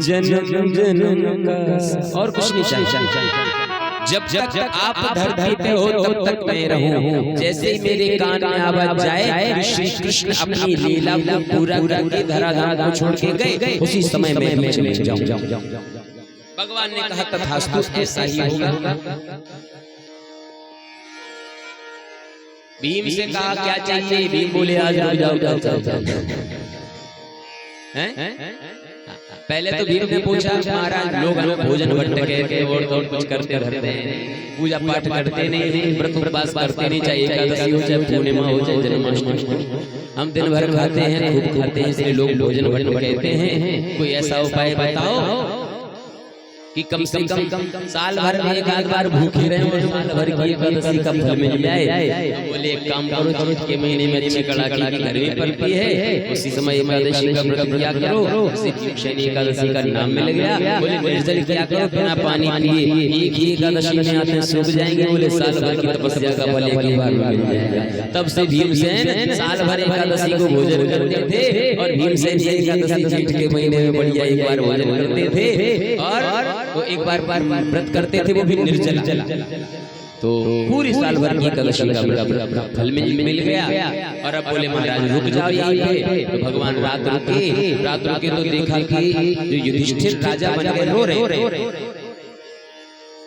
जन्म जन्म का और कुछ नहीं चाहिए। जब तक आप धरती पे हो तब तक मैं रहूं। जैसे ही मेरे कान में आवाज जाए श्री कृष्ण अपनी लीला को पूरा करके धराधाम को छोड़ के गए, उसी समय मैं चले जाऊं। भगवान ने कहा तथास्तु, ऐसा ही होगा। भीम से कहा क्या चाहिए? भीम बोले आज रुक जाओ। पहले तो भीम ने पूछा महाराज लोग हमें भोजन भट्ट कहते और कुछ करते रहते हैं, पूजा पाठ करते नहीं, व्रत उपवास करते नहीं, चाहे एकादशी हो चाहे पूर्णिमा हो चाहे जन्माष्टमी, हम दिन भर खाते हैं, खूब खाते हैं, इसलिए लोग भोजन भट्ट कहते हैं। कोई ऐसा उपाय बताओ कि कम से कम साल भर में एक आध बार भूखे रहे और साल भर की एकादशी का फल मिल जाए। बोले एक काम करो, चैत के महीने में अच्छी कड़ाके की गर्मी पड़ती है, उसी समय एकादशी का व्रत किया करो, शनि एकादशी का नाम मिल गया। बोले निर्जल क्या करो, बिना पानी पिए एक ही एकादशी में आते सूख जाएंगे। बोले साल भर की तपस्या का फल एक ही बार मिल जाएगा। तब से भीमसेन साल भर एकादशी को भोजन करते थे और भीमसेन एकादशी चैत के महीने में बढ़िया एक बार भोजन करते थे और वो एक बार व्रत करते थे, वो भी निर्जल। तो पूरी साल भर की एकादशी का फल मिल गया। और अब बोले महाराज रुक जाओ यहीं पे। तो भगवान रात रुके तो देखा कि जो युधिष्ठिर राजा बन गए रो रहे।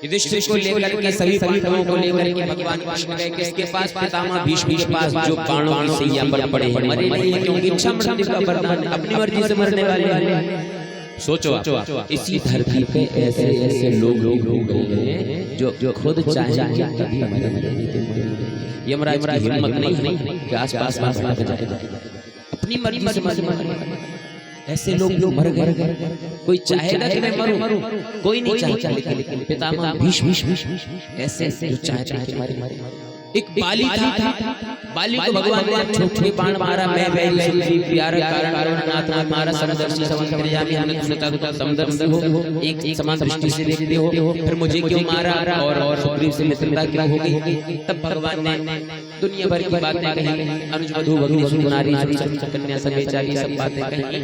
युधिष्ठिर को लेकर के सभी पांडवों को लेकर के भगवान कृष्ण गए किसके पास? पितामह भीष्म के पास, जो बाणों की सैया पर पड़े मरे नहीं है, क्योंकि इच्छा मृत्यु का वरदान, अपनी मर्जी से मरने वाले। सोचो इसी धरती पे ऐसे ऐसे लोग हो गए हैं जो खुद चाहे कभी मरे। यमराज की हिम्मत नहीं कि आसपास भाग जाए, अपनी मर्जी से मरे। ऐसे लोग मर गए। कोई चाहेगा कि मैं मरूं? कोई नहीं चाहता, लेकिन पितामह भीष्म ऐसे जो चाहते कि मारे। एक बाली था, बाली को भगवान ने छोटे बाण मारा, मैं बैरी सुंदरी प्यारा कारणनाथ ने मारा, समदर्शी समंतर्यामी अनंत समदर्शी हो, एक समान दृष्टि से देखते हो, फिर मुझे क्यों मारा और सुग्रीव से मित्रता क्यों हो गई? तब भगवान ने दुनिया भर की बातें कही, अनुज वधू भगनी सुनारी कन्या समेचारी सब बातें कही।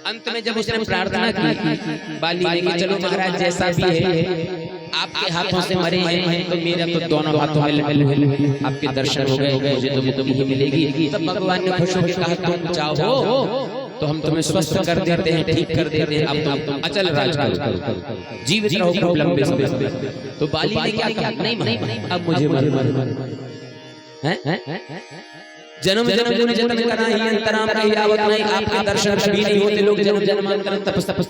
अंत में जब उसने प्रार्थना की बाली ने कि चलो महाराज जैसा भी है आपके हाथों से मरे हैं, तो मेरा तो दोनों हाथों में आपके दर्शन हो गए, मुझे तो मुक्ति मिलेगी। तब भगवान ने खुश होकर कहा तुम चाहो तो हम तुम्हें स्वस्थ कर देते हैं, ठीक कर देते हैं, अब तुम अचल राज करो, जीवित रहो लंबे समय। तो बाली ने क्या कहा? नहीं, अब मुझे जन्म कराई अंतराम रही आवत नहीं, आपके दर्शन कभी नहीं होते। लोग जन्म जन्मांतर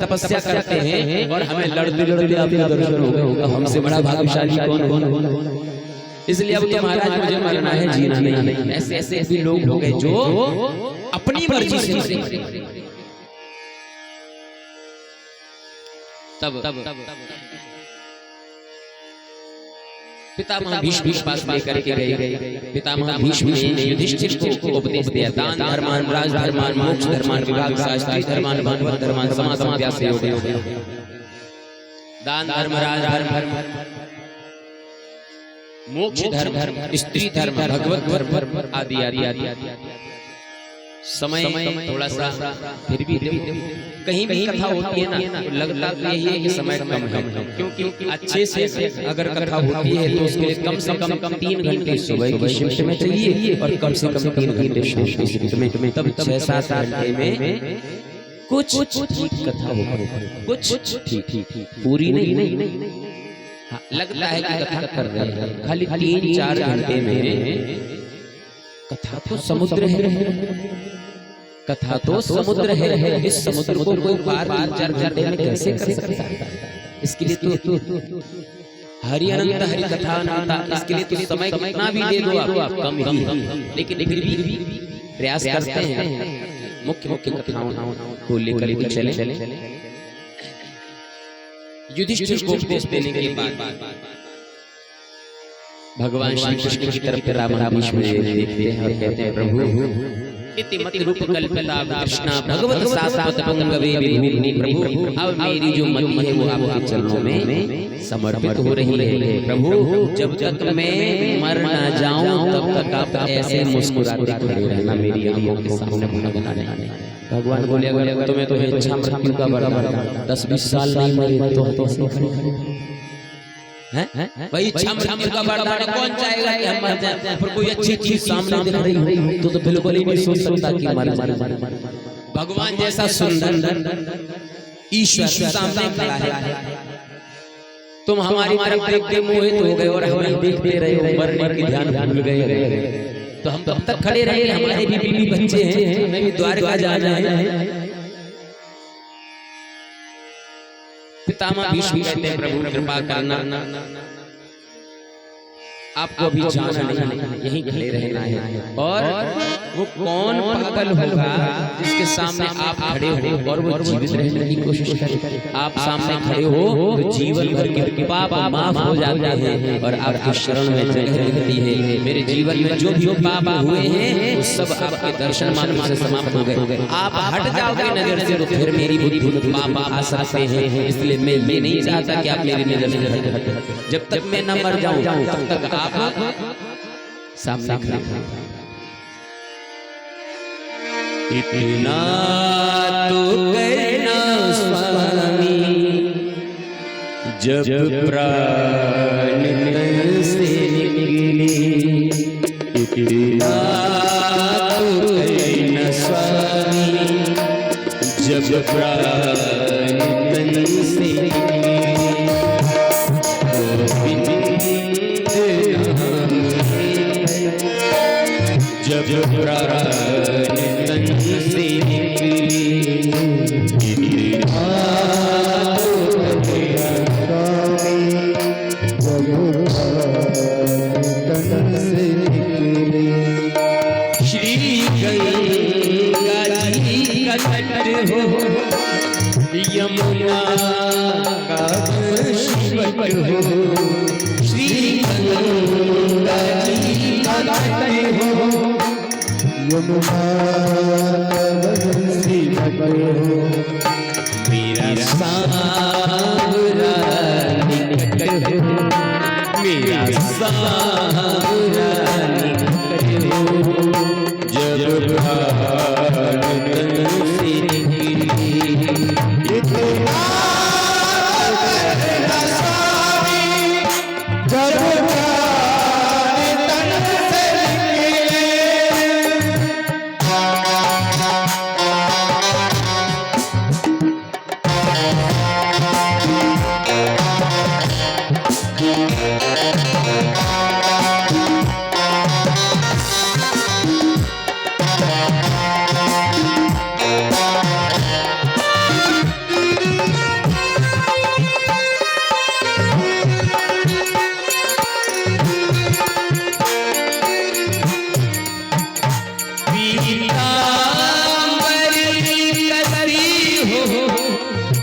तपस्या करते हैं और हमें लड़ते आपके दर्शन हो गए। हमसे बड़ा भाग्यशाली कौन? इसलिए अब तो महाराज मुझे मरना है, जीना नहीं। ऐसे भी लोग हो गए जो अपनी मर्जी से मरे। तब पितामह भीष्म पास लेकर के गए। पितामह भीष्म ने युधिष्ठिर को उपदेश दिया, दान धर्मान राज धर्मान मोक्ष धर्मान विभाग शास्त्री धर्मान भागवत धर्मान समाज अभ्यास योग। दान धर्म राज धर्म मोक्ष धर्म स्त्री धर्म भगवत धर्म आदि। समय थोड़ा सा फिर भी कहीं भी कथा होती है ना, लगता यही है कि समय कम है, क्योंकि अच्छे से अगर कथा होती है तो उसके लिए कम से कम 3 घंटे सुबह की शिफ्ट में चाहिए और कम से कम 3 घंटे शाम की शिफ्ट में। तब 6-7 घंटे में कुछ ठीक कथा होगी, कुछ ठीक पूरी नहीं। लगता है कि कथा कर रहे हैं, खाली 3-4 घंटे में कथा तो समुद्र है, कथा तो समुद्र है। इस समुद्र को कोई पार 3-4 घंटे में कैसे कर सकता है? इसके लिए तो हरि अनंत हरि कथा अनंत, इसके लिए तो समय कितना भी दे दो आप कम ही, लेकिन फिर भी प्रयास करते हैं मुख्य कथाओं को लेकर के चले। युधिष्ठिर को उपदेश देने के बाद भगवान श्री कृष्ण की तरफ रावण भीष्म देखते हैं और कहते हैं प्रभु इति मति रूप कल्पिता कृष्णा भगवत शाश्वत पंगवे विभूति प्रभु, अब मेरी जो मति है वो आपके चरणों में समर्पित हो रही है। प्रभु जब तक मैं मर ना जाऊं तब तक आप ऐसे मुस्कुराते खड़े रहना, मेरी आंखों के सामने बनाने। भगवान बोले अगर तुम्हें तो इच्छा मृत्यु का वरदान 10-20 साल नहीं मरे तो हैं भाई इच्छा मृत्यु का वरदान कौन चाहेगा कि हम मर जाएं? पर कोई अच्छी चीज सामने दिख रही हो तो बिल्कुल ही नहीं सोच सकता कि मर भगवान जैसा सुंदर ईश्वर सामने खड़ा है, तुम हमारी तरफ देख के मोहित हो गए और हमें देखते रहे हो, मरने की ध्यान भूल गए। तो हम तब तक खड़े रहे, हमारे भी बीवी बच्चे हैं, हमें भी द्वारका जाना है। पितामह भीष्म कहते हैं प्रभु कृपा करना, आपको भी जाना नहीं, यहीं खड़े रहना है। और वो कौन पागल होगा जिसके सामने आप खड़े हो और वो जीवित रहने की कोशिश करे? आप सामने खड़े हो तो जीवन भर के पाप माफ हो जाते हैं और आपकी शरण में जगह रहती है। मेरे जीवन में जो भी पाप हुए हैं वो सब आपके दर्शन मात्र से समाप्त हो गए। आप हट जाओगे नजर से तो फिर मेरी बुद्धि में पाप आ सकते हैं। इसलिए मैं नहीं चाहता कि आप मेरी नजर से हटे। जब तक मैं न मर जाऊं तब तक आप सामने खड़े। इतना तो कहना स्वामी जब प्राण तन से निकले, इतना तो कहना स्वामी जब प्राण तन से निकले। जब प्राण तन से निकले, श्री गंगा जी का तट हो, यमुना का शिवट हो। श्री गंगा जी का तट हो, यमुना शिवट हो। मेरा सावरा निकट हो, मेरा सावरा निकट हो। जब प्राण तन से निकले, इतना कहना स्वामी जब प्राण तन से निकले।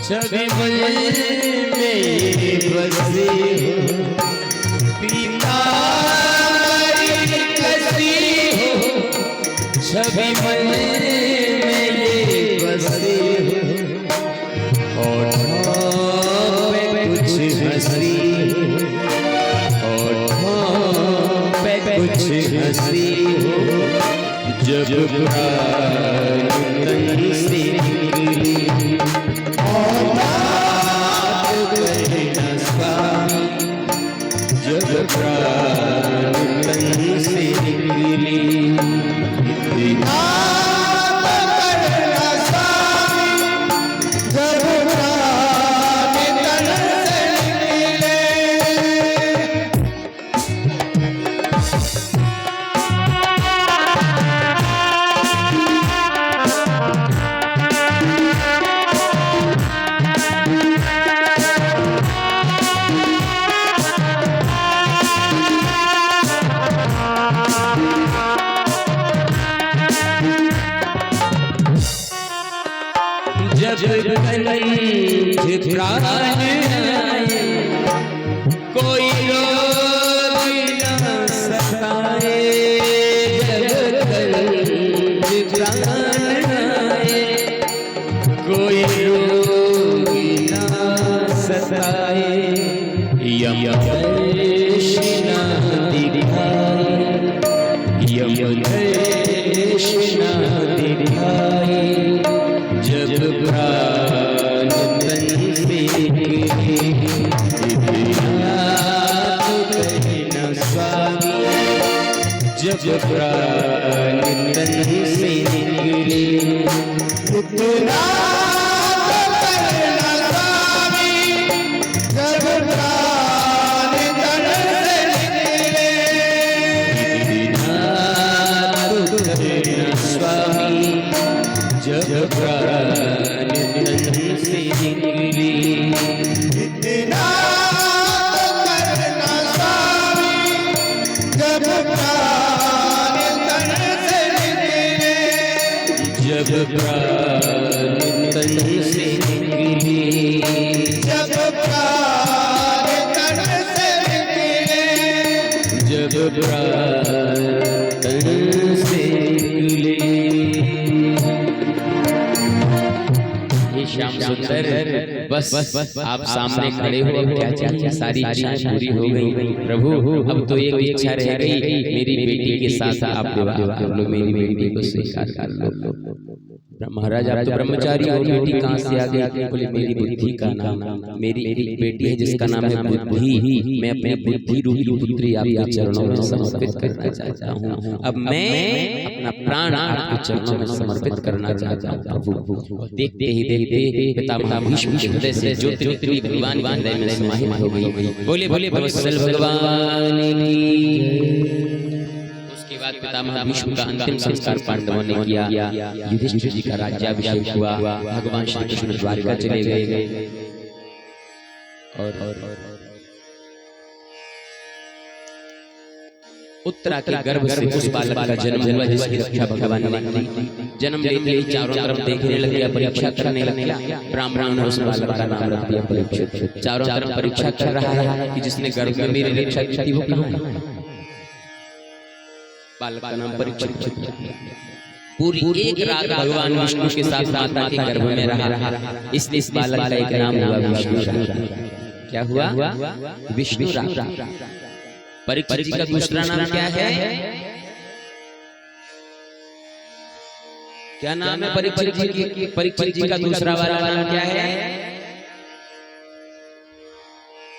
सभी मन में बसी हो, पीताम्बरी कसी हो। सभी मन में ये बसी हो, और पे कुछ हंसी हो, और पे कुछ हंसी हो। जब प्राण तन से निकले, जब प्राण तन से निकले, इतना कहना स्वामी जब प्राण तन से निकले। जब कंठ प्राण आए, कोई रोग न सताए। जब कंठ प्राण आए, कोई रोग न सताए। यमदर्श न दिखाए, यमदर्श न दिखाए। प्राण तन से निकले इतना करना स्वामी जब प्राण तन से निकले इतना करना स्वामी जब प्राण तन से निकले इतना करना स्वामी जब प्राण तन से निकले जब प्राण तन से निकले जब प्राण तन से निकले जब प्राण तन से निकले। ये श्याम सुंदर बस आप सामने खड़े हो, अब क्या चाहिए? सारी इच्छाएं पूरी हो गई प्रभु। अब तो एक इच्छा रह गई, मेरी बेटी के साथ आप विवाह कर लो, मेरी बेटी को स्वीकार कर लो। महाराज आप तो ब्रह्मचारी हो, बेटी कहाँ से आ गई? बोले मेरी बुद्धि का नाम, मेरी एक बेटी है जिसका नाम है बुद्धि। मैं अपनी बुद्धि रूपी पुत्री आपके चरणों में समर्पित करना चाहता हूँ। अब मैं अपना प्राण आपके चरणों में समर्पित करना चाहता हूँ प्रभु। देखते ही देखते पितामह भीष्म के हृदय से ज्योति भगवान के हृदय में समाहित हो गई। बोले बोले वत्सल भगवान की। उसके बाद पितामह भीष्म का अंतिम संस्कार पांडवों ने किया। युधिष्ठिर जी का राज्याभिषेक हुआ। भगवान श्री कृष्ण द्वारका चले गए और उत्तरा के गर्भ से उस बालक का जन्म हुआ जिसकी रक्षा भगवान ने की। जन्म लेते ही चारों तरफ देखने लग गया, परीक्षा करने लगा। ब्राह्मण ने उस बालक का नाम रख दिया परीक्षित। चारों तरफ परीक्षा कर रहा है कि जिसने गर्भ में मेरी रक्षा की थी वो कहाँ है? बालक का नाम परीक्षित। पूरी एक रात भगवान विष्णु के साथ माता के गर्भ में रहा, इसलिए इस बालक का एक नाम हुआ विष्णु। क्या हुआ? विष्णु। परीक्षित जी का दूसरा नाम क्या है? क्या नाम है परीक्षित जी की? परीक्षित जी का दूसरा वाला नाम क्या है?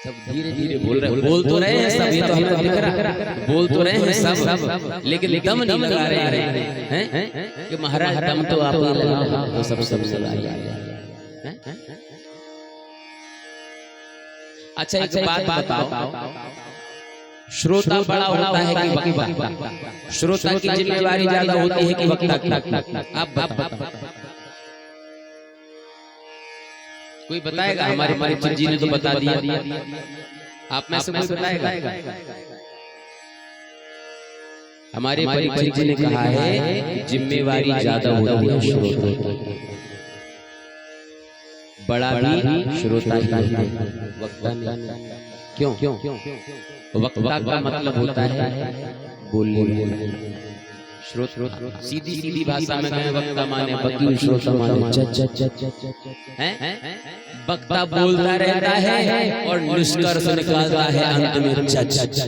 सब धीरे धीरे बोल रहे, बोल तो रहे हैं सब, ये तो हमें दिख रहा, बोल तो रहे हैं सब, लेकिन दम नहीं लगा रहे हैं कि महाराज दम तो आप ही लगाओ, तो सब लगा। अच्छा एक बात बताओ, श्रोता बड़ा होता है कि वक्ता? श्रोता की जिम्मेवारी ज्यादा होती है कि वक्ता की? आप बताओ, कोई बताएगा? हमारे परीक्षित जी ने तो बता दिया, आप में से कोई बताएगा? हमारे परीक्षित जी ने कहा है जिम्मेवारी ज्यादा होती है श्रोता, बड़ा भी श्रोता ही है, वक्ता नहीं। क्यों? वक्ता का मतलब होता है बोलने। सीधी सीधी भाषा में कहें वक्ता माने वकील, श्रोता माने वक्ता बोलता रहता है और निष्कर्ष निकालता है अंत में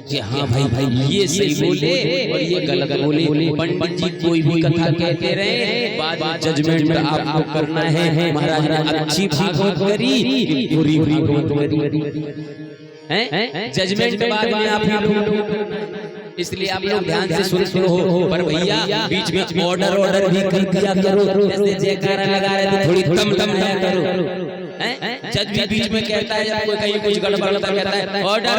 कि हाँ भाई ये सही बोले और ये गलत बोले। पंडित जी कोई भी कथा कहते रहे, बाद में जजमेंट आपको करना है। महाराज ने अच्छी भागवत करी, बुरी भागवत करी, जजमेंट बाद में आप ही। इसलिए आप लोग ध्यान से सुनते हो, पर भैया बीच में ऑर्डर भी कर दिया करो। जैसे जयकारा लगा रहे थे थोड़ी दम करो। जज भी बीच में कहता है, जब कोई कहीं कुछ गड़बड़ कहता है ऑर्डर।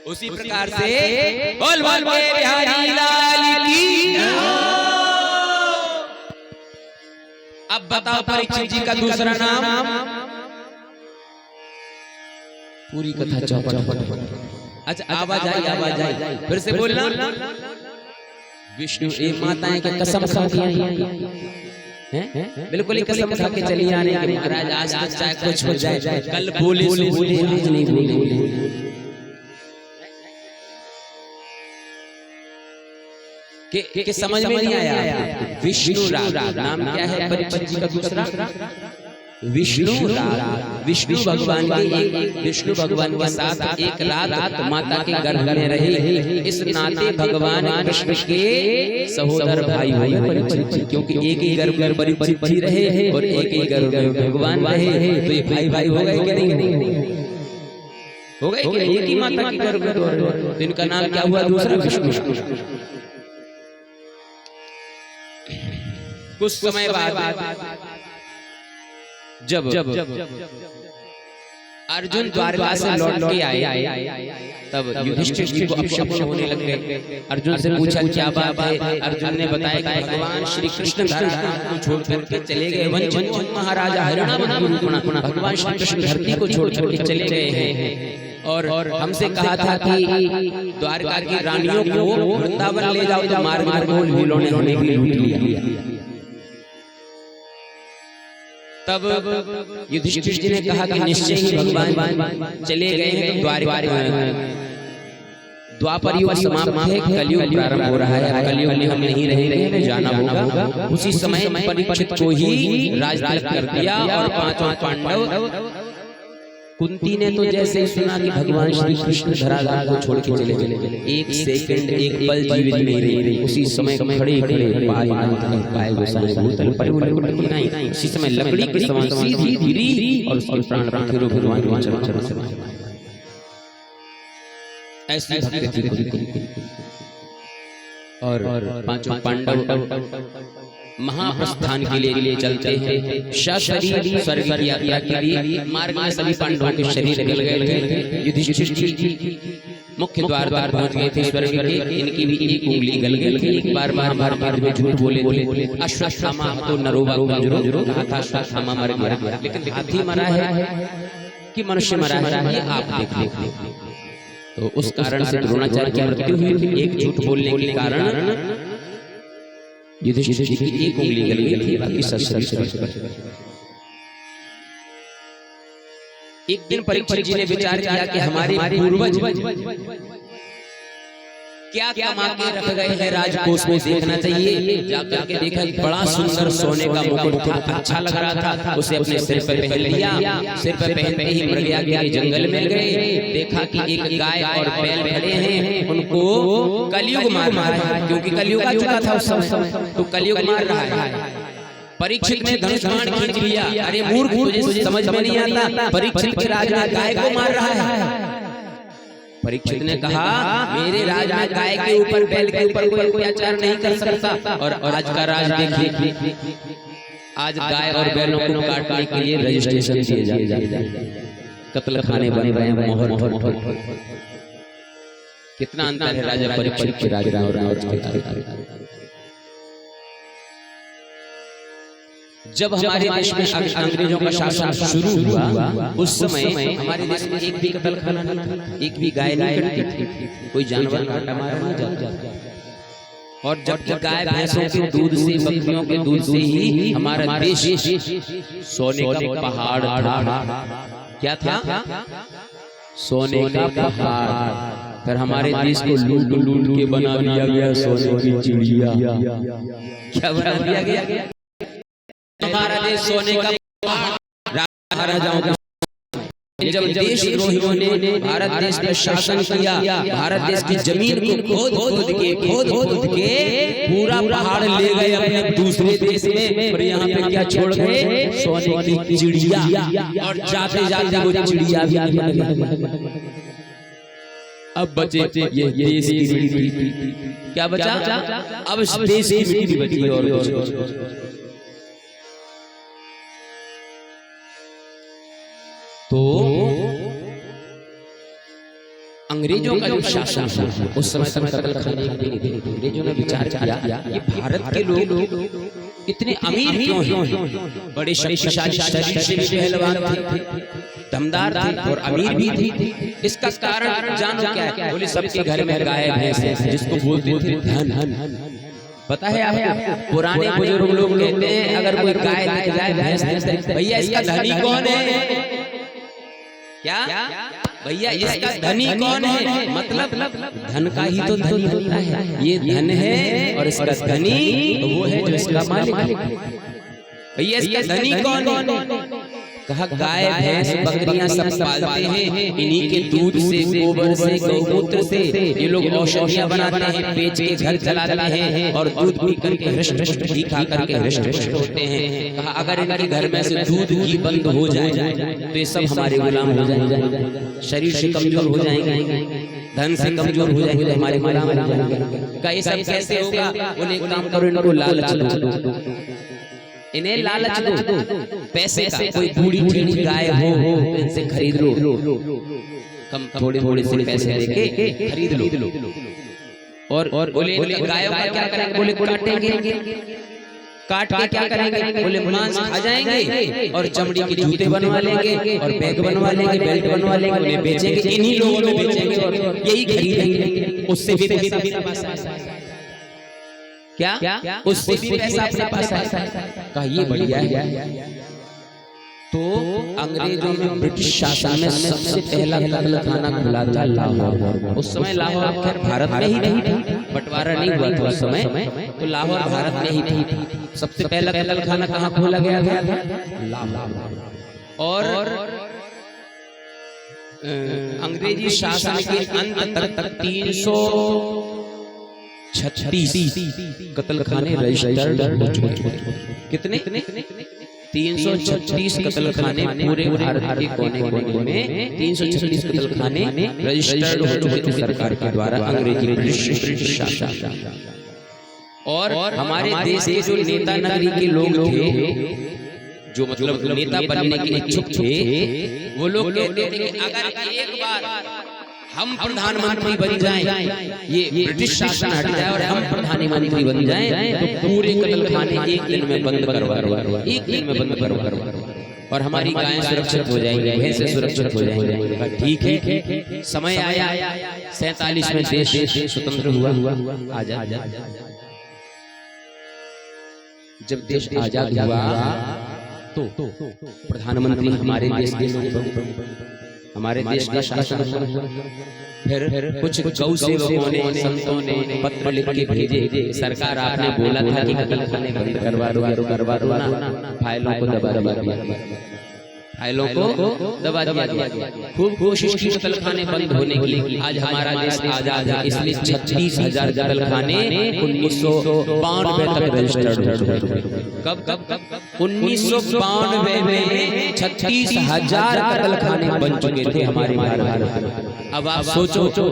उसी प्रकार से बोल बोल बिहारी लाल की। अब बताओ परीक्षित जी का दूसरा नाम? पूरी कथा चौपट। अच्छा आवाज आई, फिर से बोलना। विष्णु एक माताएं के कसम खाती हैं, बिल्कुल ही कसम खा के चली आने के महाराज आज तक चाहे कुछ हो जाए, कल बोले आज नहीं बोले। के समझ में नहीं आया? विष्णु नाम क्या है परीक्षित जी का दूसरा? विष्णु भगवान विष्णु भगवान के साथ एक रात माता के गर्भ में रहे। इस नाते भगवान कृष्ण के सहोदर भाई हुए परीक्षित, क्योंकि एक ही गर्भ में परीक्षित जी रहे और एक ही गर्भ में भगवान रहे, तो ये भाई हो गए कि नहीं? हो गए कि एक ही माता की गर्भ में तो इनका नाम क्या हुआ दूसरा विष्णु। कुछ समय बाद जब अर्जुन द्वारका से लौट के आए तब युधिष्ठिर जी को अपशब्द होने लग गए। अर्जुन से पूछा क्या बात है। अर्जुन ने बताया कि भगवान श्री कृष्ण धरती को छोड़ करके चले गए। वंचित महाराजा हरिणाम भगवान श्री कृष्ण धरती को छोड़ करके चले गए हैं और हमसे कहा था कि द्वारका की रानियों को वृंदावन ले जाओ तो मार मार को लीलों ने भी लूट लिया। तब युधिष्ठिर जी ने कहा कि निश्चय ही भगवान चले गए हैं तो द्वारका द्वापर युग समाप्त है, कलयुग प्रारंभ हो रहा है। कलयुग में हम नहीं रह रहे हैं, जाना होगा। उसी समय परीक्षित को ही राजतिलक कर दिया और पांचों पांडव कुंती ने तो जैसे ही सुना कि भगवान श्री कृष्ण धराधाम को छोड़ के चले गए, एक सेकंड एक पल जीवित नहीं रही। उसी समय खड़े खड़े पाए गोसाई भूतल पर नहीं, उसी समय लकड़ी के समान सीधी गिरी और उसके प्राण रखे भगवान के चरणों में। ऐसी भक्ति और पांचों पांडव महाप्रस्थान के लिए चलते हैं। सशरीर स्वर्ग की यात्रा के लिए मार्ग में सभी पांडवों के शरीर गल गए। युधिष्ठिर जी मुख्य द्वार पहुंच गए थे स्वर्ग के। इनकी भी एक उंगली गल गई थी। एक बार में झूठ बोले अश्वत्थामा तो नरोवा गुंजरो कहा था अश्वत्थामा मर गया, लेकिन हाथी मरा है कि मनुष्य मरा है ये आप देख लीजिए। तो उस कारण से द्रोणाचार्य की मृत्यु हुई थी। एक झूठ बोलने के कारण युधिष्ठिर जी की एक उंगली गल गई थी, बाकी सब शरीर। एक दिन परीक्षित जी ने विचार किया कि हमारे पूर्वज क्या कमा के रख गए हैं राजकोष में, देखना चाहिए। जाकर के देखा बड़ा सुंदर सोने का मुकुट था, अच्छा लग रहा था। उसे अपने सिर पर पहन लिया। सिर पर पहनते ही मृगया के जंगल में गए। देखा कि एक गाय और बैल खड़े हैं, उनको कलयुग मार रहा है, क्योंकि कलयुग आ चुका था उस समय, तो कलयुग मार रहा है। परीक्षित ने धनुष बाण खींच लिया। अरे मूर्ख, तुझे समझ में नहीं आता, परीक्षित के राजा गाय को मार रहा है। परीक्षित ने कहा मेरे राज में गाय के ऊपर बैल के ऊपर कोई अत्याचार नहीं कर सकता। और आज का राज देखिए, आज गाय और बैलों को काटने के लिए रजिस्ट्रेशन किए जाते, कत्ल खाने बने रहे हैं, मोहर। कितना अंतर है राजा परीक्षित के राजा और जब हमारे देश में अंग्रेजों का शासन शुरू हुआ, उस समय हमारे देश में एक भी कत्ल खाना नहीं था, एक भी गाय नहीं कटती थी, कोई जानवर काटा मारा नहीं जाता। और जब तक गाय भैंसों के दूध से, बकरियों के दूध से ही हमारा देश सोने का पहाड़ था। क्या था? सोने का पहाड़। फिर हमारे देश को लूट लूट के बना दिया गया सोने की चिड़िया। क्या बना दिया गया? हमारा देश सोने का राजाओं का। जब देशद्रोहियों ने भारत देश पर शासन किया, भारत देश की जमीन को खोद खोद के पूरा पहाड़ ले गए अपने दूसरे देश में, और यहाँ पे क्या छोड़ गए? सोने की चिड़िया। और जाते जाते वो चिड़िया भी अब बचे ये देश की मिट्टी। क्या बचा? अब देश की मिट्टी बची और तो अंग्रेजों का जो शासन था उस समय तक कत्ल खाने अंग्रेजों ने विचार किया कि भारत के लोग इतने अमीर क्यों हैं? बड़े शक्तिशाली, शरीर से भी पहलवान थे, दमदार थे और अमीर भी थे। इसका कारण जानो क्या है? बोले सबके घर में गाय भैंस है, जिसको बोलते थे धन। पता है आपको? पुराने बुजुर्ग लोग कहते हैं अगर कोई गाय दिख जाए, भैंस दिख जाए, भैया इसका धनी कौन है? क्या भैया इसका धनी कौन है? मतलब धन का ही तो धनी होता है। ये धन है और इसका धनी तो वो है जो इसका मालिक। भैया इसका धनी कौन है? कहा गाय भैंस बकरियां सब पालते हैं, इन्हीं के दूध से, गोबर से, गौमूत्र से ये लोग औषधियां बनाते हैं, बेच के घर चलाते हैं और दूध पी करके हृष्ट घी खा करके हृष्ट होते हैं। कहा अगर इनके घर में से दूध घी बंद हो जाए तो ये सब हमारे गुलाम हो जाएंगे, शरीर से कमजोर हो जाएंगे, धन से कमजोर हो जाएंगे, हमारे गुलाम हो जाएंगे। का ये सब कैसे होगा? बोले एक काम करो, इनको लालच दो, इन्हें लालच दो पैसे का। कोई बूढ़ी ढीढ़ी गाय हो इनसे खरीद लो, कम थोड़े थोड़े से पैसे देके खरीद लो। और बोले गायों का क्या करेंगे? बोले काटेंगे, काट के क्या करेंगे? बोले मांस खा जाएंगे और चमड़ी के जूते बनवा लेंगे और बैग बनवा लेंगे, बेल्ट बनवा लेंगे, उन्हें बेचेंगे, इन्हीं लोगों में बेचेंगे और यही खरीदेंगे। उससे भी पैसा क्या उससे भी पैसा अपने पास आया। कहा ये बढ़िया है। तो अंग्रेजों में ब्रिटिश शासन में सबसे पहला कत्लखाना खुला था लाहौर। उस समय लाहौर खैर भारत में ही नहीं था, बंटवारा नहीं हुआ था उस समय, तो लाहौर भारत में ही थी। सबसे पहला कत्लखाना कहाँ खोला गया था? लाहौर। और अंग्रेजी शासन के अंत तक 336 कत्लखाने रजिस्टर्ड हो चुके। कितने? 336 कत्लखाने पूरे भारत के कोने-कोने में 336 कत्लखाने रजिस्टर्ड हो चुके थे सरकार के द्वारा, अंग्रेजी ब्रिटिश शासन। और हमारे देश के जो नेता नगरी के लोग थे, जो मतलब नेता बनने के इच्छुक थे, वो लोग कहते थे कि अगर एक बार हम प्रधानमंत्री बन जाएं, ये ब्रिटिश शासन हट जाए और हम प्रधानमंत्री बन जाएं, तो पूरे कत्लखाने एक दिन में बंद करवा, एक दिन में बंद करवा और हमारी गायें सुरक्षित हो जाएंगी, भैंसें सुरक्षित हो जाएंगी। ठीक है, समय आया 47 में देश स्वतंत्र हुआ, आजाद। जब देश आजाद हुआ तो प्रधानमंत्री हमारे देश के हमारे देश का शासन। फिर कुछ गौ सेवकों ने, संतों ने पत्र लिख के भेजे, सरकार आपने बोला था कि कत्लखाने बंद करवा दो ना, फाइलों को दबा दिया, फाइलों को दबा दिया। खूब कोशिश की कत्लखाने बंद होने की। आज हमारा देश आजाद है, इसलिए 36,000 कत्लखाने 1992 तक रजिस्टर्ड हो चुके। कब 1992 में 36,000 कत्लखाने बन चुके थे हमारे भारत में। अब आप सोचो,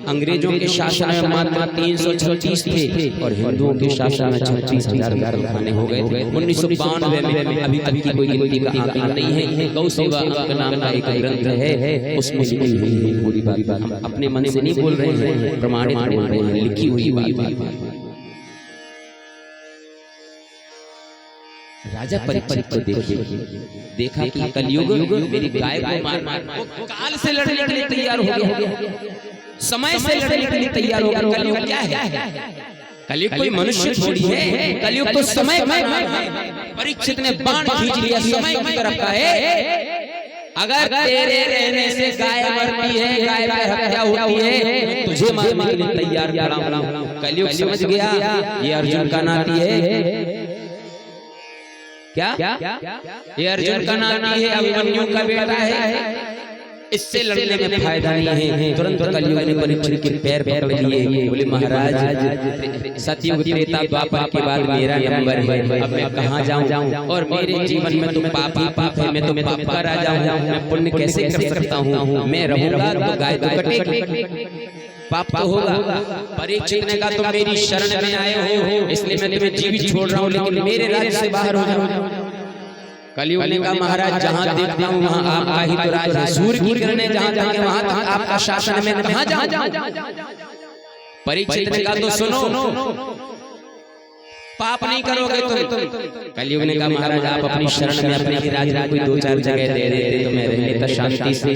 अंग्रेजों के शासन में मात्र 336 थे और हिंदुओं के शासन में 36,000 कत्लखाने हो गए थे 1992 में। अभी तक की कोई गिनती का आंकड़ा नहीं है। गौ सेवा अंक नाम का एक ग्रंथ है, उसमें लिखी हुई है पूरी बात। हम अपने मन से नहीं बोल रहे हैं, प्रमाणित बोल रहे हैं, लिखी हुई बात। राजा परीक्षित को देखा कि कलयुग मेरी गाय को मार काल से लड़ने के लिए तैयार हो गया, समय से लड़ने के लिए तैयार हो गया। कलयुग क्या है? कलयुग कोई मनुष्य थोड़ी है, कलयुग तो समय है। परीक्षित ने बाण खींच लिया समय की तरफ का है। अगर तेरे रहने से गाय मरती है, गाय पर हत्या होती है, तुझे मारने के लिए तैयार खड़ा हूं। कलयुग समझ गया ये अर्जुन का नाती है। क्या ये अर्जुन का नाती है, अभिमन्यु का बेटा है, इससे लड़ने में फायदा नहीं है। तुरंत कलयुग ने परीक्षित के पैर पकड़ लिए, बोले महाराज सतयुग त्रेता द्वापर के बाद मेरा नंबर है, अब मैं कहाँ जाऊँ? और मेरे जीवन में तुम पाप है, मैं तो पाप का राजा हूँ, मैं पुण्य कैसे कर सकता हूँ? मैं रहूंगा तो गाय तो कटेगी, पाप तो होगा। परीक्षित ने कहा तुम मेरी शरण में आए हो, इसलिए मैं तुम्हें जीवित छोड़ रहा हूँ, लेकिन मेरे राज्य से बाहर हो जाओ। कलयुग ने कहा महाराज जहाँ देखता हूँ वहाँ आपका ही तो राज है, सूर्य की किरणें जहाँ जाएंगे वहाँ तक आपका शासन में कहाँ जाऊँ? परीक्षित ने कहा तो सुनो, पाप नहीं करोगे तुम। कलयुग ने कहा महाराज आप अपनी शरण में अपने ही राज्य में कोई 2-4 जगह दे देते तो मैं रह लेता शांति से।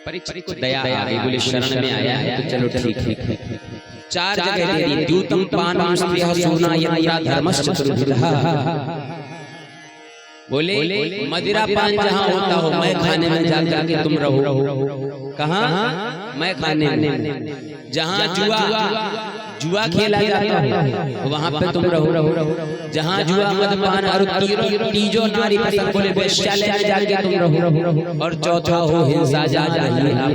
परीक्षित को दया आ गई, बोले शरण में आया है तो चलो ठीक है। 4 जगह दे दी, द्यूतम पानम स्त्रियः सूना यत्रा धर्मश्च चतुर्विधः। बोले मदिरा पान जहाँ होता हो मैं खाने में जा जाके तुम रहो। कहाँ? मैं खाने में। जहाँ जुआ खेला जाता है वहाँ पे तुम रहो। जहाँ जुआ मदपान और तीजो नारी पसंद बोले वैश्यालय में जाके तुम रहो। और चौथा हो हिंसा जा रही है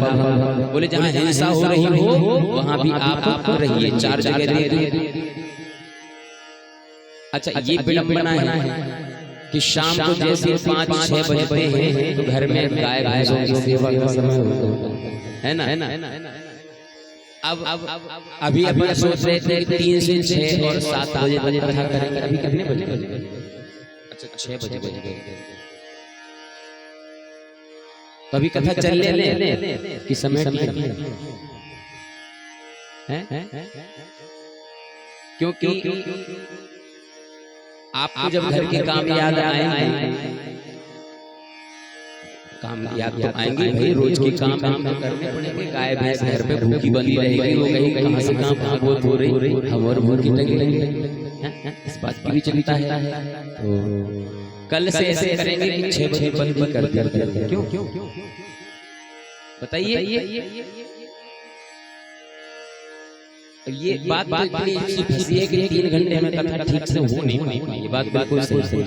बोले जहाँ हिंसा हो रही हो वहाँ भी आप रहिए। 4 जगह रहिए। अच्छा ये विडंबना है कि शाम को जैसे 5-6 बजते हैं तो घर में गाय भैंसों की सेवा का समय होता है ना। अब अभी सोच रहे थे 3 से 6 और 7 बजे कथा करेंगे। अभी कितने बजे? अच्छा 6 बजे तो अभी कथा चल ले कि समय क्योंकि आपको जब घर के काम याद आएंगे तो आएंगे भाई, रोज के काम करने पड़ेंगे। गाय भैंस घर पे भूखी बंधी रहेगी, वो कहीं कहाँ से कहाँ बहुत हो रही, हम और भूखी लगेंगे। इस बात की भी चिंता है। तो कल से ऐसे करेंगे कि 6 बजे बंद कर दिया। क्यों बताइए? ये बात फंसी है कि 3 घंटे में कथा ठीक से हो नहीं। ये बात बिल्कुल सही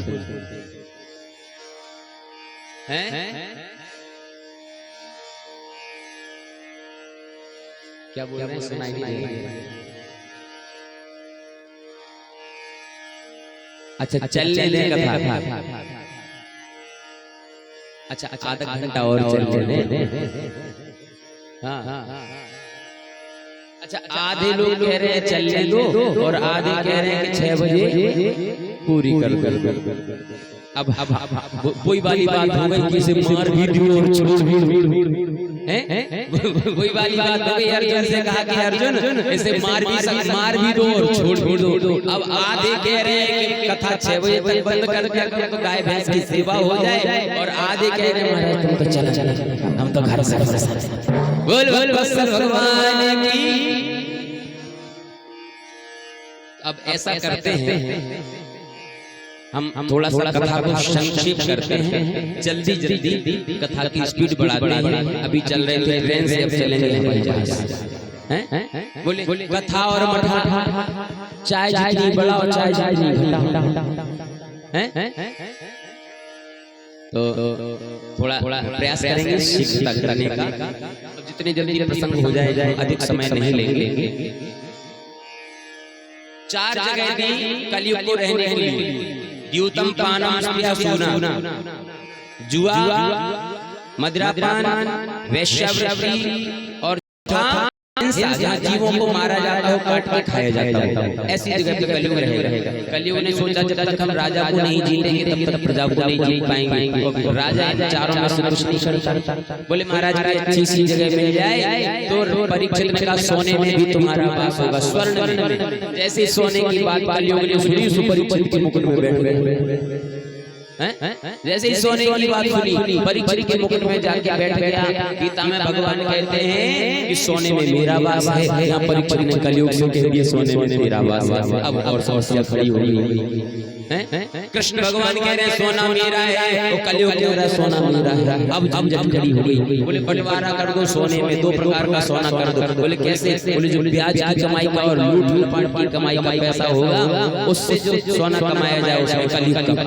है। क्या बोल रहे हैं? सुनाई नहीं। अच्छा चल ले कथा। अच्छा आधा घंटा और चल ले। हाँ। अच्छा आधे लोग कह रहे हैं चलने दो और आधे कह रहे हैं कि 6 बजे पूरी कर। अब कोई वाली बात हो गई कि इसे मार भी दो और छोड़ भी कोई वाली बात हो गई। अर्जुन से कहा कि अर्जुन इसे मार भी दो और छोड़ भी दो। अब आधे कह रहे हैं कि कथा 6 बजे तक बंद कर दिया तो गाय भैंस की सेवा हो जाए, और आधे कह रहे हैं महाराज तुम तो चला हम तो घर से बोल भगवान की। अब ऐसा करते हैं हम थोड़ा कथा को संक्षिप्त करते हैं, जल्दी कथा की स्पीड बढ़ाते हैं। अभी चल रहे थे ट्रेन से, अब चलेंगे हवाई जहाज से। बोले कथा और मठा चाय जितनी बड़ा और चाय जितनी घटा। तो थोड़ा प्रयास करेंगे शिक्षित करने का। जितनी जल्दी प्रसंग हो जाए अधिक समय नहीं लेंगे। 4 जगह दी कलयुग को रहने के लिए। द्यूतम पानम सूना, जुआ, मदिरापान, वेश्यावृत्ति और जहाँ जीवों को मारा जाता हो, काट के खाया जाता हो, ऐसी जगह पे कलयुग रहेगा। कलयुग ने सोचा जब तक हम राजा को नहीं जीतेंगे तब तक प्रजा को नहीं जीत पाएंगे। राजा चारों में से कुछ नहीं करता। बोले महाराज अच्छी सी जगह मिल जाए तो परीक्षित ने कहा सोने में भी तुम्हारा वास होगा, स्वर्ण में। जैसे सोने की बात कलयुग ने सुनी, सुपरीक्षित के मुकुट में बैठ गए। जैसे ही सोने की बात सुनी, परीक्षित के मुकुट में जाके बैठ गया। गीता में भगवान कहते हैं कि सोने में मेरा वास है। यहाँ परीक्षित ने कलयुग से कह दिया सोने में मेरा वास है। अब और समस्या खड़ी हो गई। कृष्ण भगवान कह रहे हैं सोना मेरा है, तो कलयुग कह रहा है सोना मेरा है। अब जब खड़ी हो गई। बोले बंटवारा कर दो सोने में, 2 प्रकार का सोना कर दो। बोले कैसे? बोले जो ब्याज की कमाई का और लूट पाट की कमाई का पैसा होगा उससे जो सोना कमाया जाए उसमें कलयुग।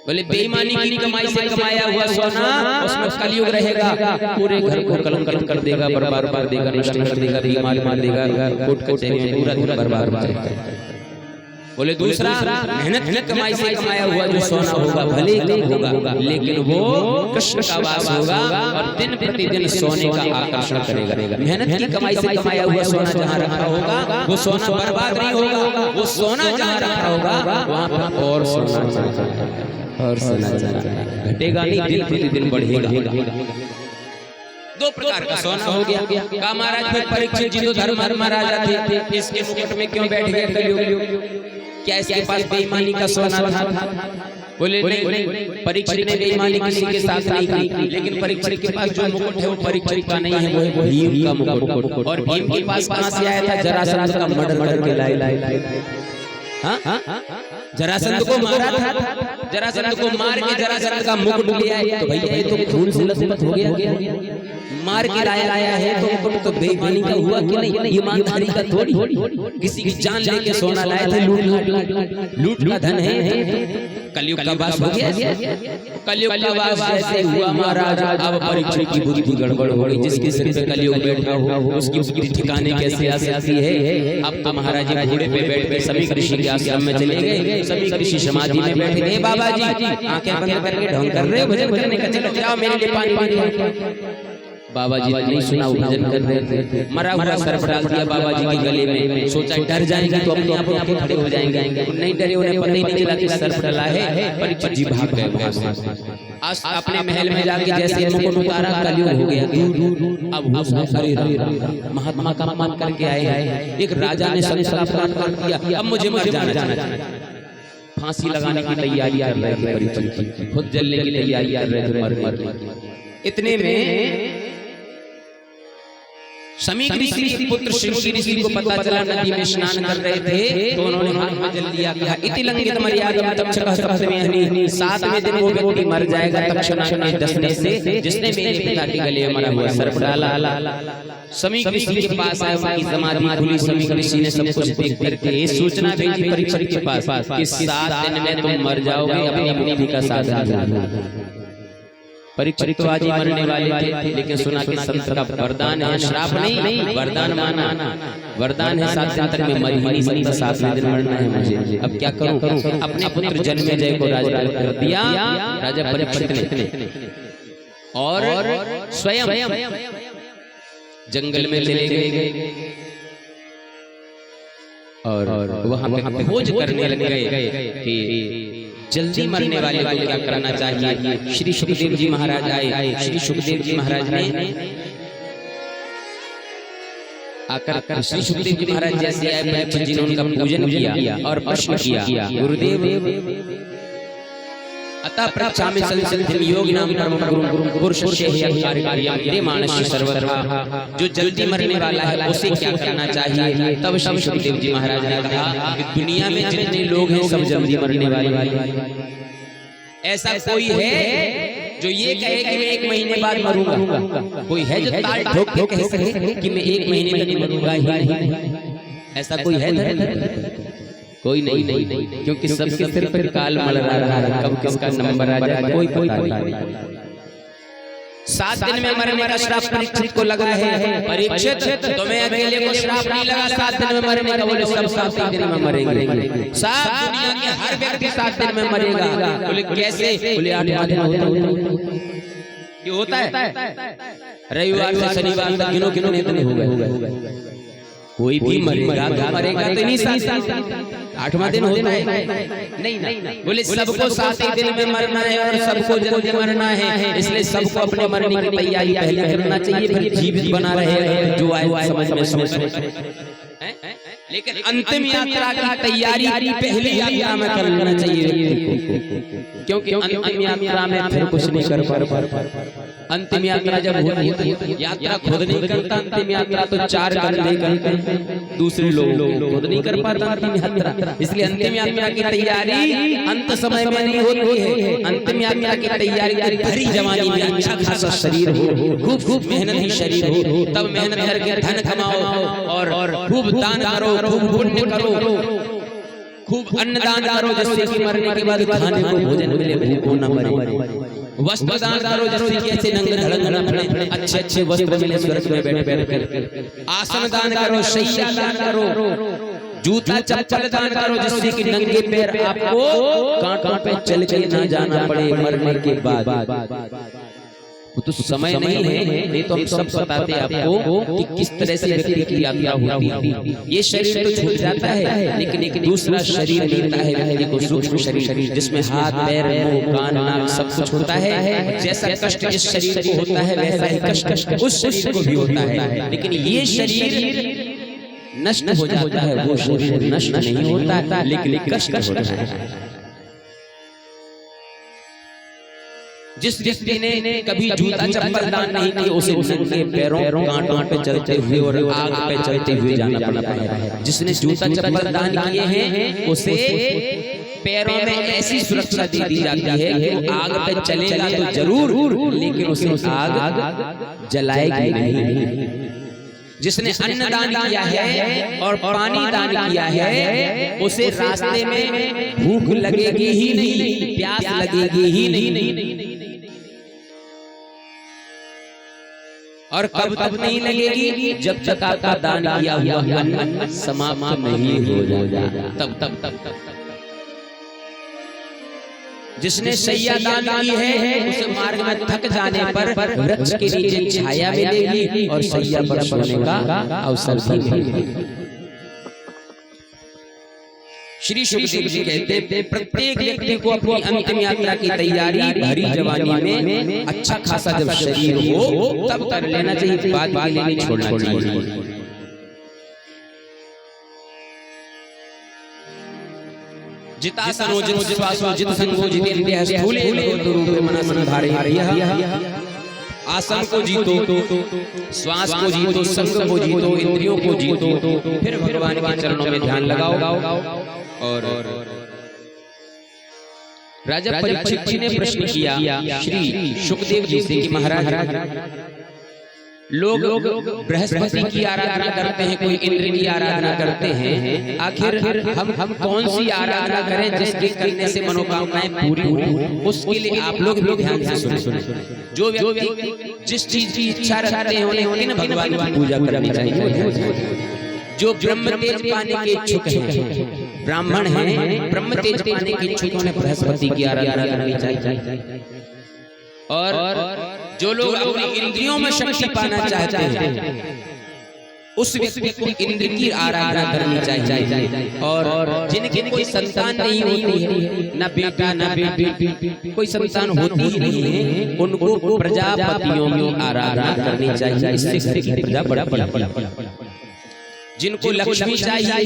बोले बेईमानी की कमाई से कमाया हुआ सोना उसमें कलयुग रहेगा। पूरे घर को कलम कर देगा, बर्बाद कर देगा, नष्ट कर देगा, बीमार मार देगा, कोट कचहरी में पूरा बर्बाद कर देगा। बोले दूसरा मेहनत की कमाई से कमाया हुआ जो सोना होगा भले ही होगा लेकिन वो कृष्ण का वास होगा और दिन प्रतिदिन सोने का आकर्षण करेगा। मेहनत की कमाई से कमाया हुआ सोना जहाँ रखा होगा वो सोना बर्बाद नहीं होगा। वो सोना जहाँ रखा होगा वहाँ पर और सोना घटेगा नहीं, दिन प्रतिदिन बढ़ेगा। 2 प्रकार का सोना हो गया। का महाराज फिर परीक्षित जी तो धर्म राजा थे, इसके मुकुट में क्यों बैठ गए कलयुग? क्या इसके पास बेईमानी का सोना था? बोले नहीं, परीक्षित ने बेईमानी किसी के साथ नहीं की, लेकिन परीक्षित के पास जो मुकुट है वो परीक्षित का नहीं है, वो है भीम का मुकुट। और भीम के पास कहां से आया था? जरासंध का मर्डर करके लाए। जरासंध को मारा था, जरासंध को मार के जरासंध का मुकुट ले आए। तो भैया ये तो खून से लथपथ हो गया, मार के लाया है तो मुकुट तो बेईमानी का हुआ कि नहीं, ईमानदारी का थोड़ी। किसी की जान लेके सोना लाए थे, लूट का धन है। कलयुग का वास हो गया, कलयुग का वास जैसे हुआ महाराज। अब परीक्षित की बुद्धि गड़बड़ हो गई। जिसके सिर पे कलयुग बैठा हो उसकी बुद्धि ठिकाने कैसे आ सकती है। अब तो महाराज जी घोड़े पे बैठ के सभी ऋषि के आश्रम में चले गए। सभी ऋषि समाधि में बैठे गए। बाबा जी आंखें बंद करके ढंग कर रहे हो, भजन करने का, चलो जाओ मेरे लिए पानी। बाबा जी नहीं सुना, भजन कर रहे थे। मरा हुआ सर्प डाल दिया बाबा जी के गले में। सोचा डर जाएंगे तो अपने आप आके खड़े हो जाएंगे। नहीं डरे, उन्हें पता ही नहीं चला कि सर्प डला है। परीक्षित जी भाग गए वहां से। आज अपने महल में जाके जैसे मुकुट उतारा, कलयुग हो गया दूर। अब वो महात्मा का मान करके आए। एक राजा ने संसार प्राप्त कर दिया, अब मुझे मर जाना। फांसी लगाने की तैयारी कर रहे थे परीक्षित, खुद जलने की तैयारी कर रहे थे मर। इतने में समीक ऋषि के पुत्र श्री ऋषि को पता चला नदी में स्नान कर रहे थे। तो उन्होंने हाथ में जल दिया। कहा इति लंघित मर्यादा तक्षकः सप्तमी, 7वें दिन वो व्यक्ति मर जाएगा तक्षक के डसने से जिसने मेरे पिता के गले में मरा हुआ सर्प डाला। समीक ऋषि के पास आए, उनकी समाधि खुली। समीक ऋषि ने सब कुछ देख करके सूचना भेजी परीक्षित के पास कि 7 दिन में तुम मर जाओगे, अपनी मुक्ति का साधन। परीक्षित तो आज ही मरने वाले थे, लेकिन सुना कि संत का वरदान है, श्राप नहीं वरदान माना। वरदान है 7 दिन तक मैं मर ही नहीं सकता, 7वें दिन मरना है मुझे। अब क्या करूं? अपने पुत्र जन्मेजय को राजा कर दिया राजा परीक्षित ने, और स्वयं जंगल में चले गए और वहां पे खोज करने लग गए कि जल्दी मरने वाले को क्या करना चाहिए। श्री सुखदेव जी महाराज आए। श्री सुखदेव जी महाराज ने आकर श्री सुखदेव जी महाराज जैसे आए, परीक्षित जी ने उनका पूजन किया और प्रश्न किया, गुरुदेव अतः परीक्षा में संसिद्धिं योगी नाम परम पुरुषस्य कार्यं मानस्य सर्वथा। जो जल्दी मरने वाला है उसे क्या करना चाहिए। तब श्री सुखदेव जी महाराज ने कहा कि दुनिया में जितने लोग हैं सब जल्दी मरने वाले। ऐसा कोई है जो ये कहे कि मैं 1 महीने बाद मरूंगा? कोई है जो ताल ठोक के कह सके कि मैं 1 महीने तक मरूंगा ही? ऐसा कोई है? कोई नहीं, क्योंकि सबके सिर पर काल मंडरा रहा है। कब किसका नंबर आ जाए कोई पता नहीं। 7 दिन में मरने का श्राप परीक्षित को लगा है। परीक्षित तुम्हें अकेले को श्राप नहीं लगा 7 दिन में मरने का? बोले सब 7 दिन में मरेंगे। सात दुनिया के हर व्यक्ति 7 दिन में मरेगा। बोले कैसे? बोले 8वां दिन होता है। रविवार से शनिवार तक गिनो इतने हो गए। कोई भी मरेगा तो नहीं 8वां दिन होता है? नहीं। बोले सबको 7 दिन में मरना है और सबको जल्दी मरना है, इसलिए सबको अपने मरने की तैयारी पहले करना चाहिए, फिर जीवित बना रहे जो आए समझ में। लेकिन अंतिम यात्रा की तैयारी पहले यात्रा में कर लेना चाहिए, क्योंकि अंतिम यात्रा में फिर कुछ नहीं कर पा। अंतिम यात्रा जब होती है, यात्रा खुद नहीं करता अंतिम यात्रा, तो 4 कंधे करके दूसरे लोग खुद नहीं कर पाता अंतिम यात्रा। इसलिए अंतिम यात्रा की तैयारी अंत समय में नहीं होती है। अंतिम यात्रा की तैयारी भरी जवानी में अच्छा खासा शरीर हो, खूब मेहनती शरीर हो, तब मेहनत करके धन कमाओ और खूब दान करो, खूब पुण्य करो, खूब अन्नदान करो, जिससे कि मरने के बाद खाने को भोजन मिले, भूखों न मरे। वस्त्र दान करो, जिससे कि ऐसे नंगे धड़ंगे न फिरे, अच्छे वस्त्र मिले स्वर्ग में बैठ कर। आसन दान करो, शैया दान करो, जूता चप्पल दान करो, जिससे कि नंगे पैर आपको कांटों पे चल के ना जाना पड़े मरने के बाद। तो समय नहीं है, नहीं तो हम सब बताते आपको कि किस तरह से व्यक्ति की यात्रा होती है। ये शरीर तो छूट जाता है, लेकिन एक दूसरा शरीर मिलता है व्यक्ति को, सूक्ष्म शरीर, जिसमें हाथ पैर मुंह कान नाक सब कुछ होता है। जैसा कष्ट इस शरीर को होता है वैसा ही कष्ट उस शरीर को भी होता है। लेकिन ये शरीर नष्ट हो जाता है, वो शरीर नष्ट नहीं होता, लेकिन कष्ट होता है। जिस व्यक्ति ने कभी जूता चप्पल दान नहीं किया उसे नंगे पैरों कांटों पे चलते हुए और आग पे चलते हुए जाना पड़ता है। जिसने जूता चप्पल दान किए हैं उसे पैरों में ऐसी सुरक्षा दे दी जाती है कि वो आग पे चलेगा तो जरूर, लेकिन उसे आग जलाएगी नहीं। जिसने अन्न दान किया है और पानी दान किया है उसे रास्ते में भूख लगेगी ही नहीं, प्यास लगेगी ही नहीं। और कब तक नहीं लगेगी? जब तक आपका दान किया हुआ अन्न समाप्त नहीं हो जाएगा, तब। जिसने शैया दान की है उसे मार्ग में थक जाने पर वृक्ष के नीचे छाया मिलेगी और शैया पर सोने का अवसर भी मिलेगा। श्री सुखदेव जी कहते हैं प्रत्येक व्यक्ति को अपनी अंतिम यात्रा की तैयारी भरी जवानी में अच्छा खासा जब शरीर हो तब कर लेना चाहिए, बाद के लिए नहीं छोड़ना चाहिए। जितासनो जित श्वासो जित संगो जितेन्द्रियः स्थूले लोको रूपे मनसं धारयेत्। आसन को जीतो, श्वास को जीतो, संग को जीतो, इंद्रियों को जीतो, फिर भगवान के चरणों में ध्यान लगाओ। और राजा परीक्षित जी ने प्रश्न किया श्री सुखदेव जी से कि महाराज लोग बृहस्पति की आराधना करते हैं, कोई इंद्र की आराधना करते हैं, आखिर हम कौन सी आराधना करें जिसके करने से मनोकामनाएं पूरी हों? उसके लिए आप लोग भी ध्यान से सुने। जो व्यक्ति जिस चीज की इच्छा रखते हैं उन्हें भगवान की पूजा करनी चाहिए। जो ब्रह्म तेज पाने के इच्छुक हैं, ब्राह्मण हैं, ब्रह्म तेज पाने के इच्छुक उन्हें बृहस्पति की आराधना करनी चाहिए। और जो लोग अपनी इंद्रियों में शक्ति पाना चाहते हैं उस व्यक्ति को इंद्र की आराधना करनी चाहिए। और जिनकी कोई संतान नहीं होती है, ना बेटा ना बेटी, कोई संतान होती ही नहीं है, उनको प्रजापतियों की आराधना करनी चाहिए। इससे प्रजा बढ़ती। जिनको लक्ष्मी चाहिए,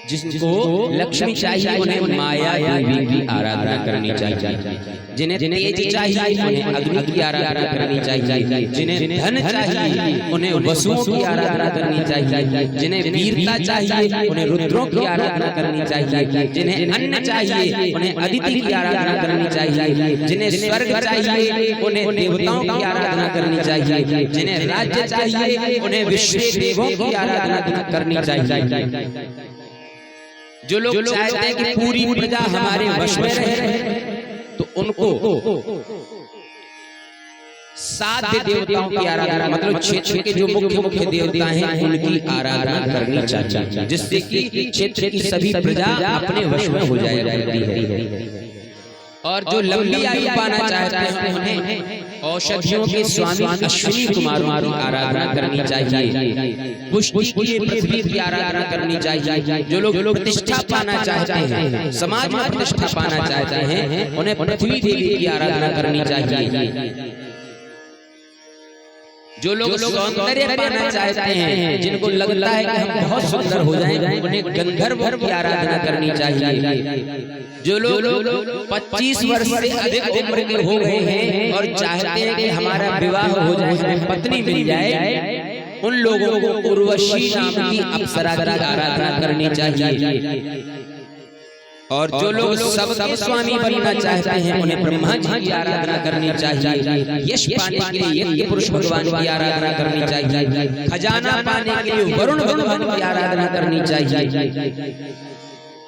जिनको लक्ष्मी चाहिए उन्हें माया देवी की आराधना करनी चाहिए। जिन्हें तेज चाहिए उन्हें अग्नि की आराधना करनी चाहिए। जिन्हें धन चाहिए उन्हें वसुओं की आराधना करनी चाहिए। जिन्हें वीरता चाहिए उन्हें रुद्रों की आराधना करनी चाहिए। जिन्हें अन्न चाहिए उन्हें अदिति की आराधना करनी चाहिए। जिन्हें स्वर्ग चाहिए उन्हें देवताओं की आराधना करनी चाहिए। जिन्हें राज्य चाहिए उन्हें विश्व देवों की आराधना करनी चाहिए। जो लोग चाहते हैं कि पूरी प्रजा हमारे वश में रहे तो उनको साध्य देवताओं की आराधना, मतलब क्षेत्र के जो मुख्य देवता हैं उनकी आराधना करनी चाहिए, जिससे कि क्षेत्र की सभी प्रजा अपने वश में हो जाया करती है। और जो लंबी आयु पाना चाहते हैं उन्हें औषधियों के स्वामी अश्विनी कुमारों की आराधना करनी चाहिए। पुष्टि की पृथ्वी की आराधना करनी चाहिए। जो लोग प्रतिष्ठा पाना चाहते हैं, समाज में प्रतिष्ठा पाना चाहते हैं, उन्हें पृथ्वी देवी की आराधना करनी चाहिए। जो लोग सौंदर्य पाना चाहते हैं, जिनको लगता है कि हम बहुत सुंदर हो जाएंगे, उन्हें गंधर्वों की आराधना करनी चाहिए। जो लोग 25 वर्ष से अधिक उम्र के हो गए हैं और चाहते हैं कि हमारा विवाह हो जाए, हमें पत्नी मिल जाए, उन लोगों को उर्वशी नाम की अप्सरा की आराधना करनी चाहिए। और जो लोग सबके स्वामी बनना चाहते हैं उन्हें ब्रह्मा जी की आराधना करनी चाहिए। यश पाने के लिए यज्ञ पुरुष भगवान की आराधना करनी चाहिए। खजाना पाने के लिए वरुण भगवान की आराधना करनी चाहिए।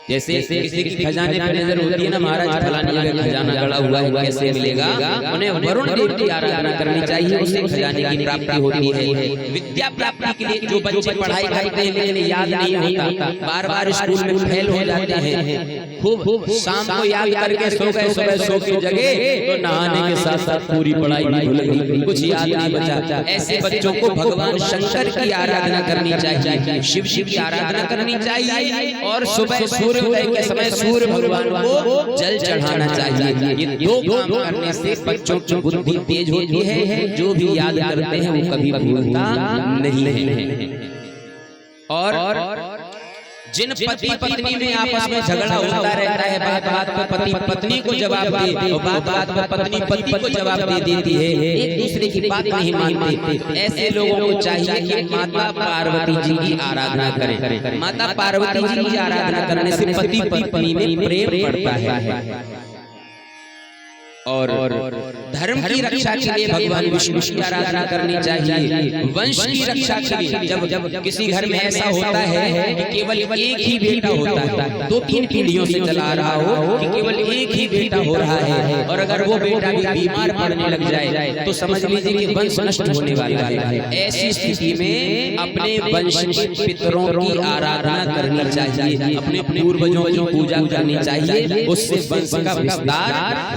जैसे किसी की खजाने पर नजर होती है ना, महाराज फलानी जगह खजाना गड़ा हुआ है, कैसे मिलेगा? उन्हें वरुण देव की आराधना करनी चाहिए, उससे खजाने की प्राप्ति होती है। विद्या प्राप्ति के लिए जो बच्चे पढ़ाई करते हैं लेकिन याद नहीं होता, बार बार स्कूल में फेल हो जाते हैं, खूब शाम को याद करके सो गए, सुबह सो के जगे तो नहाने के साथ साथ पूरी पढ़ाई भी भूल गई, कुछ याद नहीं बचा। ऐसे बच्चों को भगवान शंकर की आराधना करनी चाहिए, शिव की आराधना करनी चाहिए। और सुबह सूर्योदय के समय सूर्य भगवान को जल चढ़ाना चाहिए। ये दो काम करने से बच्चों की बुद्धि तेज होती है, जो भी याद करते हैं वो कभी भूलता नहीं है। और जिन पति पत्नी में आपस में झगड़ा होता रहता है, बात बात पे पति पत्नी को जवाब दे और बात बात पे पत्नी पति को जवाब दे देती है, एक दूसरे की बात नहीं मानते, ऐसे लोगों को चाहिए कि माता पार्वती जी की आराधना करें। माता पार्वती जी की आराधना करने से पति पत्नी में प्रेम बढ़ता है और धर्म की रक्षा के लिए भगवान विष्णु की आराधना करनी चाहिए। वंश की रक्षा के लिए जब किसी घर में ऐसा होता है कि केवल एक ही बेटा होता है, 2-3 पीढ़ियों से चला रहा हो कि केवल एक ही बेटा हो रहा है और अगर वो बेटा भी बीमार पड़ने लग जाए तो समझ लीजिए कि वंश नष्ट होने वाला है। ऐसी स्थिति में अपने वंश के पितरों की आराधना करनी चाहिए, अपने पूर्वजों की पूजा करनी चाहिए, उससे वंश का विस्तार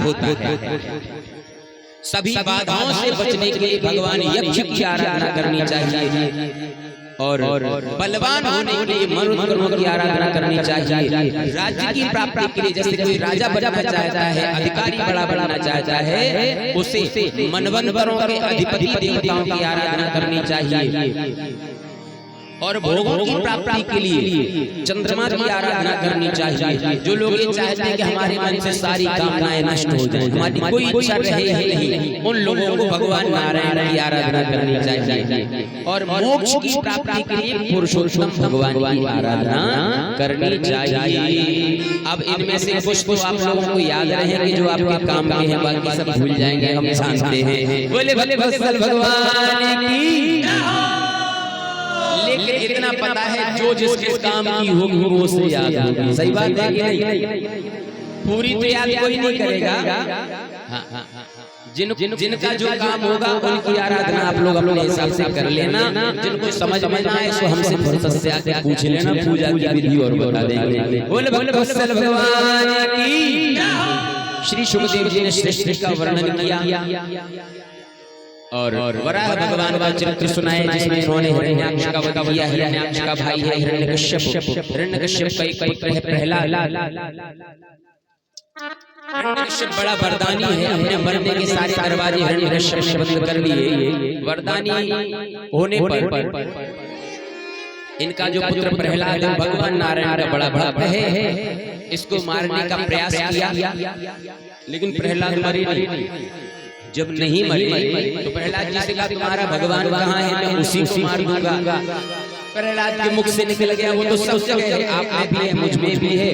होता है। सभी बाधाओं से बचने के लिए भगवान यक्ष की आराधना करनी चाहिए और बलवान होने के लिए मरुदगणों की आराधना करनी चाहिए। राज्य की प्राप्ति के लिए जैसे कोई राजा बनना चाहता है, अधिकारी बड़ा बनना चाहता है, उसे मनवंतरों के अधिपति देवताओं की आराधना करनी चाहिए और भोगों की प्राप्ति के लिए चंद्रमा की आराधना करनी चाहिए। जो लोग ये चाहते हैं कि हमारे मन से सारी कामनाएं नष्ट हो जाएं, हमारी कोई इच्छा रहे ही नहीं, उन लोगों को भगवान नारायण की आराधना करनी चाहिए और मोक्ष की प्राप्ति के लिए पुरुषोत्तम भगवान की आराधना करनी चाहिए। अब इनमें से कुछ तो आप लोगों को याद रहेंगे जो आपके काम में है, बाकी सब भूल जाएंगे, हम जानते हैं। बोले भगवान की, लेकिन इतना पता है जो जिस काम की होगी वो से याद होगी। सही बात है कि नहीं? पूरी तो याद कोई नहीं करेगा। जिनका जो काम होगा उनकी आराधना आप लोग अपने हिसाब से कर लेना। जिनको समझ में ना आए सो हमसे फुर्सत से आके पूछ लेना, पूजा की विधि और बता देंगे। बोले भगवान की। श्री सुखदेव जी ने सृष्टि का वर्णन किया और वराह भगवान का चरित्र सुनाए जिसमें उन्होंने हिरण्याक्ष का वध किया। हिरण्याक्ष का भाई है हिरण्यकश्यप, हिरण्यकश्यप का एक पुत्र है प्रहलाद। हिरण्यकश्यप बड़ा वरदानी है, अपने मरने के सारे दरवाजे हिरण्यकश्यप ने बंद कर दिए। वरदानी होने पर इनका जो पुत्र प्रहलाद है भगवान नारायण का बड़ा भक्त है, इसको मारने का प्रयास किया लेकिन प्रहलाद मरे नहीं। जब नहीं मरे तो प्रहलाद जी से कहा तुम्हारा भगवान कहाँ है, मैं उसी को मार दूंगा। प्रहलाद के मुख से निकल गया वो तो सब जगह है, आप में भी है, मुझ में भी है।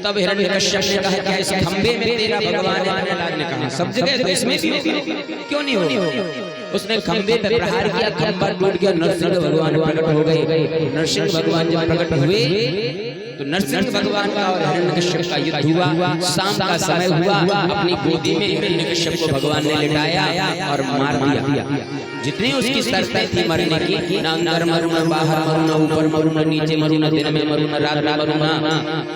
तब हिरण्यकश्यप ने कहा क्या इस खंबे में तेरा भगवान है? प्रहलाद ने कहा सब जगह तो इसमें भी क्यों नहीं हो। उसने खंबे पे प्रहार किया, खंबा टूट गया, नरसिंह भगवान प्रकट हो गए। नरसिंह भगवान जब प्रकट हुए तो नरसिंह भगवान का और हिरण्यकश्यप का युद्ध हुआ। शाम का समय हुआ, अपनी गोदी में हिरण्यकश्यप को भगवान ने लिटाया और मार दिया। जितनी उसकी शर्तें थी मरने की, ना अंदर मरूं, बाहर मरूं, ऊपर मरूं, नीचे मरूं, दिन में मरूं, रात में मरूं,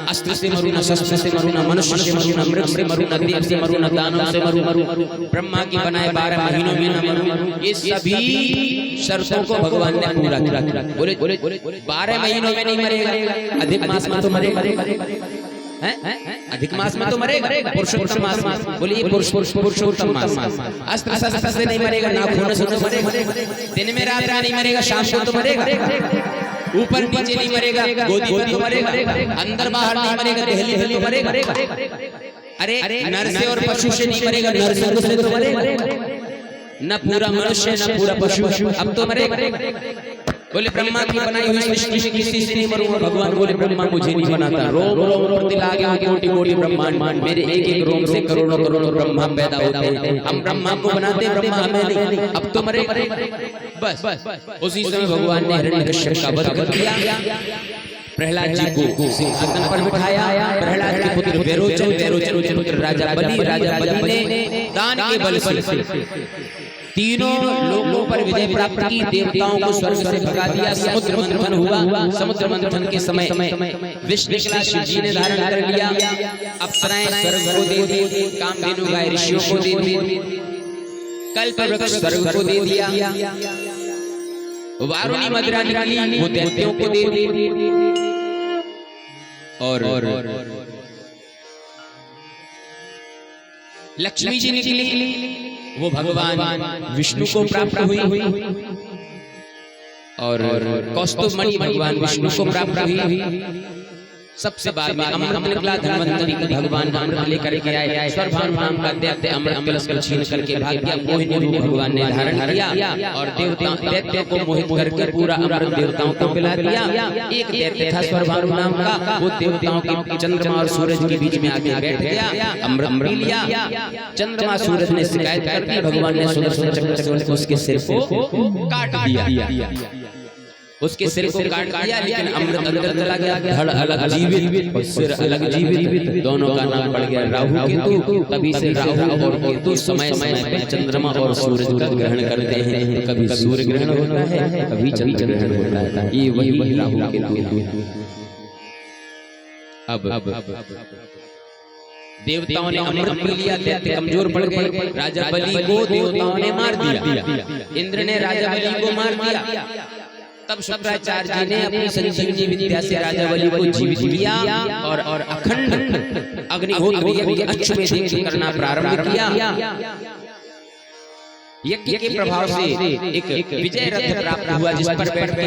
अस्त्र से मरूं, शस्त्र से मरूं, मनुष्य से मरूं, मृग से मरूं, देव से मरूं, दानव से मरूं, ब्रह्मा की बनाए 12 महीनों में न मरूं। ये सभी शर्तों को भगवान ने पूरा किया। बोले 12 महीनों में नहीं मरेगा, अधिक मास में तो मरेगा, अधिक मास में तो मरेगा, पुरुषोत्तम मास। बोलिए पुरुषोत्तम मास। अस्त्र शस्त्र से नहीं मरेगा, नाखून से तो मरेगा, दिन में रात नहीं मरेगा, शाम को तो मरेगा, ऊपर नीचे नहीं मरेगा, गोदी में तो मरेगा, अंदर बाहर नहीं मरेगा, दहली में तो मरेगा। अरे नर से और पशु से नहीं मरेगा, नर से तो मरेगा, न पूरा मनुष्य न पूरा पशु, अब तो मरेगा। बोले ब्रह्मा की बनाई हुई सृष्टि में किसी से नहीं मरूंगा। भगवान बोले ब्रह्मा मुझे नहीं बनाता, रोम रोम प्रति लागे कोटि कोटि ब्रह्मांड, मेरे एक एक रोम से करोड़ों करोड़ों ब्रह्मा पैदा होते हैं। हम ब्रह्मा को बनाते, ब्रह्मा हमें नहीं, अब तो मरे। बस उसी समय भगवान ने हिरण्यकश्यप का वध कर दिया, प्रहलाद जी को सिंहासन पर बिठाया। प्रहलाद के पुत्र विरोचन के पुत्र राजा बलि ने दान के बल से तीनों लोगों पर विजय प्राप्त की, देवताओं को स्वर्ग से भगा दिया। समुद्र मंथन हुआ, समुद्र मंथन के समय विष्णु शिव जी ने धारण कर लिया। अप्सराएं स्वर्ग को दे दी, कामधेनु गाय ऋषियों को दे दी, कल्पवृक्ष स्वर्ग को दे दिया, वारुणी मदिरा निकाली वो दैत्यों को दे दी और लक्ष्मी जी निकली वो भगवान विष्णु को प्राप्त हुई और कौस्तुभ मणि भगवान विष्णु को प्राप्त हुई। सबसे बाद में अमृत निकला। धन्वंतरी के भगवान अमृत लेकर के आए। स्वरभानु नाम का दैत्य अमृत कलश को छीन करके भाग गया। मोहिनी रूप भगवान ने धारण किया और देवता दैत्य को मोहित करके पूरा अमृत देवताओं को पिला दिया। एक दैत्य था स्वरभानु नाम का, वो देवताओं के चंद्रमा और सूरज के बीच में आके बैठ गया, अमृत पी लिया। चंद्रमा सूरज ने शिकायत कर दी, भगवान ने सुदर्शन चक्र से उसके सिर को काट दिया। उसके सिर को काट दिया, लेकिन अमृत अंदर चला गया। धड़ अलग जीवित और सिर अलग जीवित, दोनों का नाम पड़ गया राहु केतु। तभी से राहु और केतु समय समय पे चंद्रमा और सूरज का ग्रहण करते हैं। कभी सूर्य ग्रहण होता है, कभी चंद्र ग्रहण होता है। ये वही राहु केतु है। अब देवताओं ने अमृत पी लिया, दैत्य कमजोर पड़ गए। राजा बलि को देवताओं ने मार दिया। इंद्र ने राजा बलि को मार दिया। तब शुक्राचार्य जी ने अपनी संजीवनी विद्या से राजा बलि को जीवित किया और अखंड अग्निहोत्र अश्वमेध करना प्रारंभ किया। यज्ञ के प्रभाव से एक विजय रथ प्राप्त हुआ, जिस पर बैठ के